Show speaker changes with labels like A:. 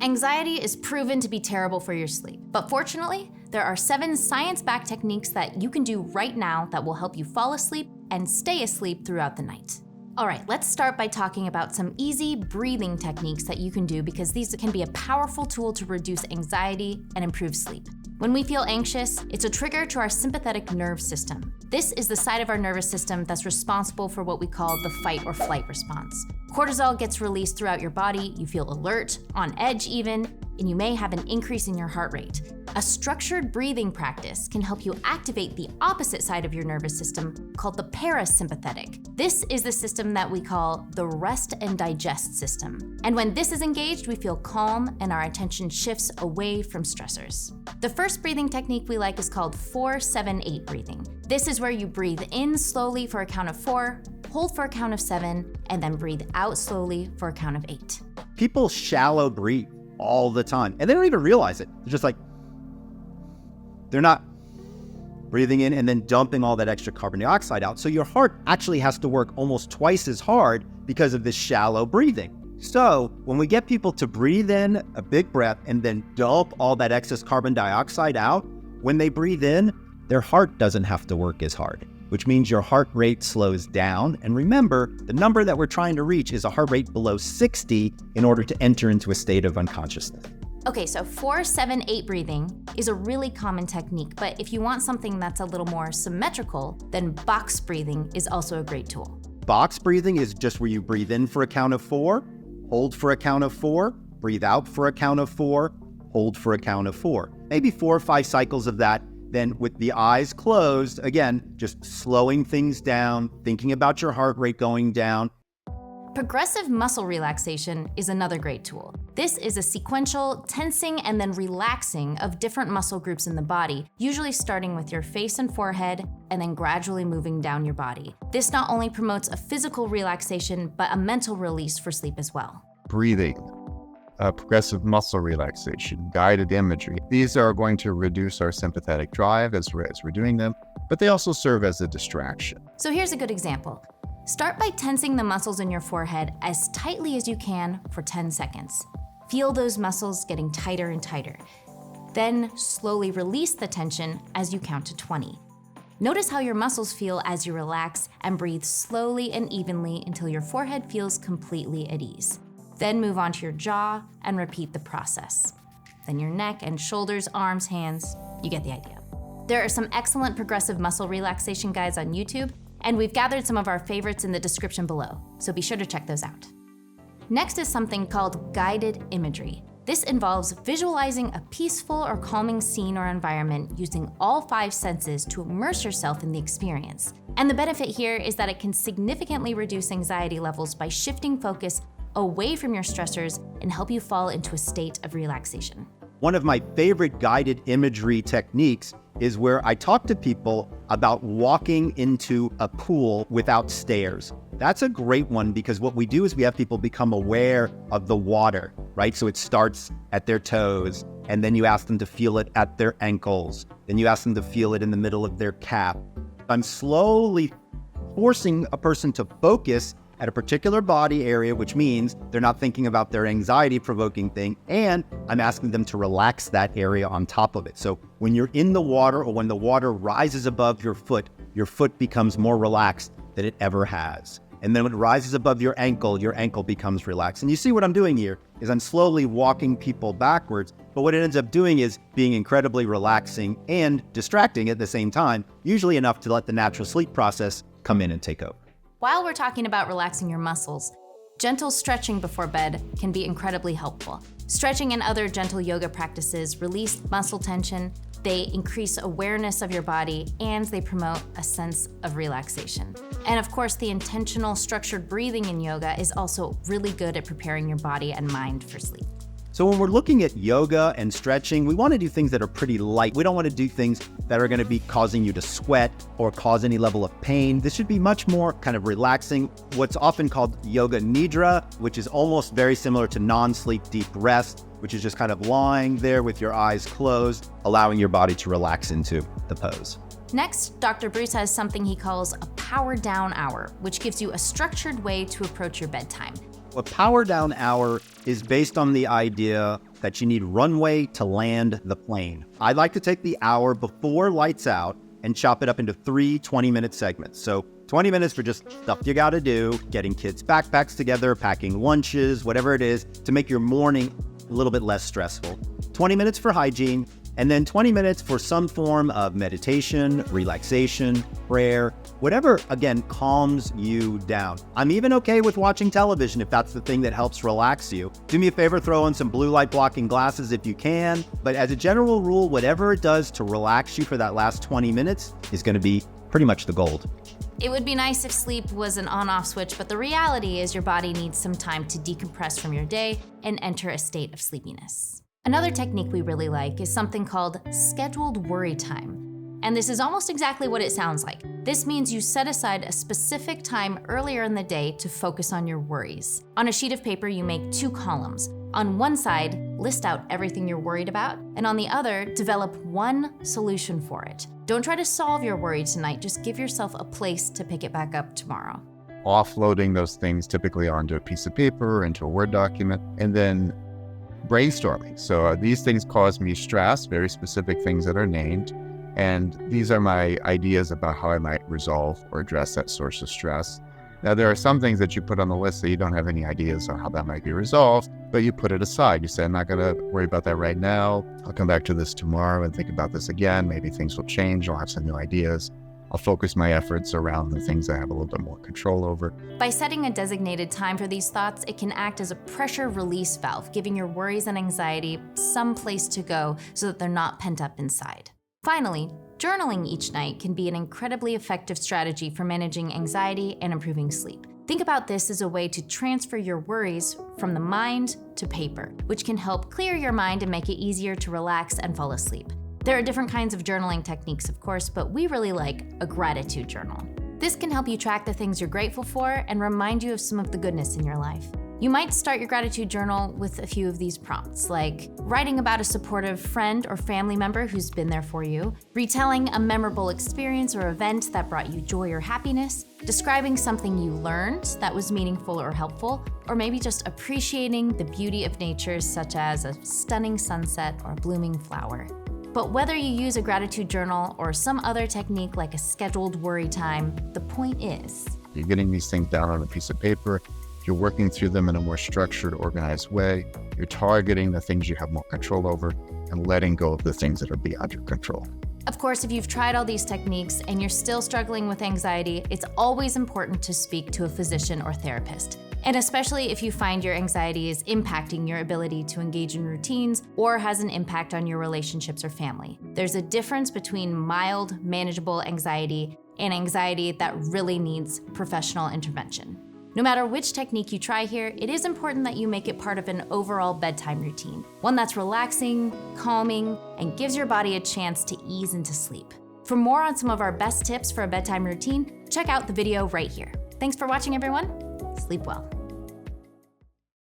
A: Anxiety is proven to be terrible for your sleep, but fortunately, there are 7 science-backed techniques that you can do right now that will help you fall asleep and stay asleep throughout the night. All right, let's start by talking about some easy breathing techniques that you can do because these can be a powerful tool to reduce anxiety and improve sleep. When we feel anxious, it's a trigger to our sympathetic nerve system. This is the side of our nervous system that's responsible for what we call the fight or flight response. Cortisol gets released throughout your body, you feel alert, on edge even, and you may have an increase in your heart rate. A structured breathing practice can help you activate the opposite side of your nervous system called the parasympathetic. This is the system that we call the rest and digest system. And when this is engaged, we feel calm and our attention shifts away from stressors. The first breathing technique we like is called 4-7-8 breathing. This is where you breathe in slowly for a count of 4, hold for a count of 7, and then breathe out slowly for a count of 8.
B: People shallow breathe all the time, and they don't even realize it. They're just like, they're not breathing in and then dumping all that extra carbon dioxide out. So your heart actually has to work almost twice as hard because of this shallow breathing. So when we get people to breathe in a big breath and then dump all that excess carbon dioxide out, when they breathe in, their heart doesn't have to work as hard, which means your heart rate slows down. And remember, the number that we're trying to reach is a heart rate below 60 in order to enter into a state of unconsciousness.
A: Okay, so 4-7-8 breathing is a really common technique, but if you want something that's a little more symmetrical, then box breathing is also a great tool.
B: Box breathing is just where you breathe in for a count of 4, hold for a count of 4, breathe out for a count of 4, hold for a count of 4. Maybe 4 or 5 cycles of that. Then with the eyes closed, again, just slowing things down, thinking about your heart rate going down.
A: Progressive muscle relaxation is another great tool. This is a sequential tensing and then relaxing of different muscle groups in the body, usually starting with your face and forehead and then gradually moving down your body. This not only promotes a physical relaxation, but a mental release for sleep as well.
C: Breathing, progressive muscle relaxation, guided imagery. These are going to reduce our sympathetic drive as we're doing them, but they also serve as a distraction.
A: So here's a good example. Start by tensing the muscles in your forehead as tightly as you can for 10 seconds. Feel those muscles getting tighter and tighter. Then slowly release the tension as you count to 20. Notice how your muscles feel as you relax and breathe slowly and evenly until your forehead feels completely at ease. Then move on to your jaw and repeat the process. Then your neck and shoulders, arms, hands, you get the idea. There are some excellent progressive muscle relaxation guides on YouTube, and we've gathered some of our favorites in the description below, so be sure to check those out. Next is something called guided imagery. This involves visualizing a peaceful or calming scene or environment using all 5 senses to immerse yourself in the experience. And the benefit here is that it can significantly reduce anxiety levels by shifting focus away from your stressors and help you fall into a state of relaxation.
B: One of my favorite guided imagery techniques is where I talk to people about walking into a pool without stairs. That's a great one because what we do is we have people become aware of the water, right? So it starts at their toes, and then you ask them to feel it at their ankles. Then you ask them to feel it in the middle of their calf. I'm slowly forcing a person to focus at a particular body area, which means they're not thinking about their anxiety-provoking thing, and I'm asking them to relax that area on top of it. So when you're in the water or when the water rises above your foot becomes more relaxed than it ever has. And then when it rises above your ankle becomes relaxed. And you see what I'm doing here is I'm slowly walking people backwards, but what it ends up doing is being incredibly relaxing and distracting at the same time, usually enough to let the natural sleep process come in and take over.
A: While we're talking about relaxing your muscles, gentle stretching before bed can be incredibly helpful. Stretching and other gentle yoga practices release muscle tension, they increase awareness of your body, and they promote a sense of relaxation. And of course, the intentional structured breathing in yoga is also really good at preparing your body and mind for sleep.
B: So when we're looking at yoga and stretching, we want to do things that are pretty light. We don't want to do things that are going to be causing you to sweat or cause any level of pain. This should be much more kind of relaxing, what's often called yoga nidra, which is almost very similar to non-sleep deep rest, which is just kind of lying there with your eyes closed, allowing your body to relax into the pose.
A: Next, Dr. Breus has something he calls a power down hour, which gives you a structured way to approach your bedtime.
B: A power down hour is based on the idea that you need runway to land the plane. I like to take the hour before lights out and chop it up into 3 20-minute segments. So 20 minutes for just stuff you gotta do, getting kids' backpacks together, packing lunches, whatever it is, to make your morning a little bit less stressful. 20 minutes for hygiene, and then 20 minutes for some form of meditation, relaxation, prayer, whatever, again, calms you down. I'm even okay with watching television if that's the thing that helps relax you. Do me a favor, throw on some blue light blocking glasses if you can, but as a general rule, whatever it does to relax you for that last 20 minutes is gonna be pretty much the gold.
A: It would be nice if sleep was an on-off switch, but the reality is your body needs some time to decompress from your day and enter a state of sleepiness. Another technique we really like is something called scheduled worry time. And this is almost exactly what it sounds like. This means you set aside a specific time earlier in the day to focus on your worries. On a sheet of paper, you make 2 columns. On one side, list out everything you're worried about, and on the other, develop one solution for it. Don't try to solve your worry tonight, just give yourself a place to pick it back up tomorrow.
C: Offloading those things typically onto a piece of paper, into a Word document, and then brainstorming. So these things cause me stress, very specific things that are named. And these are my ideas about how I might resolve or address that source of stress. Now, there are some things that you put on the list that you don't have any ideas on how that might be resolved, but you put it aside. You say, I'm not going to worry about that right now. I'll come back to this tomorrow and think about this again. Maybe things will change. I'll have some new ideas. I'll focus my efforts around the things I have a little bit more control over.
A: By setting a designated time for these thoughts, it can act as a pressure release valve, giving your worries and anxiety some place to go so that they're not pent up inside. Finally, journaling each night can be an incredibly effective strategy for managing anxiety and improving sleep. Think about this as a way to transfer your worries from the mind to paper, which can help clear your mind and make it easier to relax and fall asleep. There are different kinds of journaling techniques, of course, but we really like a gratitude journal. This can help you track the things you're grateful for and remind you of some of the goodness in your life. You might start your gratitude journal with a few of these prompts, like writing about a supportive friend or family member who's been there for you, retelling a memorable experience or event that brought you joy or happiness, describing something you learned that was meaningful or helpful, or maybe just appreciating the beauty of nature, such as a stunning sunset or a blooming flower. But whether you use a gratitude journal or some other technique like a scheduled worry time, the point is,
C: you're getting these things down on a piece of paper. You're working through them in a more structured, organized way. You're targeting the things you have more control over and letting go of the things that are beyond your control.
A: Of course, if you've tried all these techniques and you're still struggling with anxiety, it's always important to speak to a physician or therapist. And especially if you find your anxiety is impacting your ability to engage in routines or has an impact on your relationships or family. There's a difference between mild, manageable anxiety and anxiety that really needs professional intervention. No matter which technique you try here, it is important that you make it part of an overall bedtime routine, one that's relaxing, calming, and gives your body a chance to ease into sleep. For more on some of our best tips for a bedtime routine, check out the video right here. Thanks for watching, everyone. Sleep well.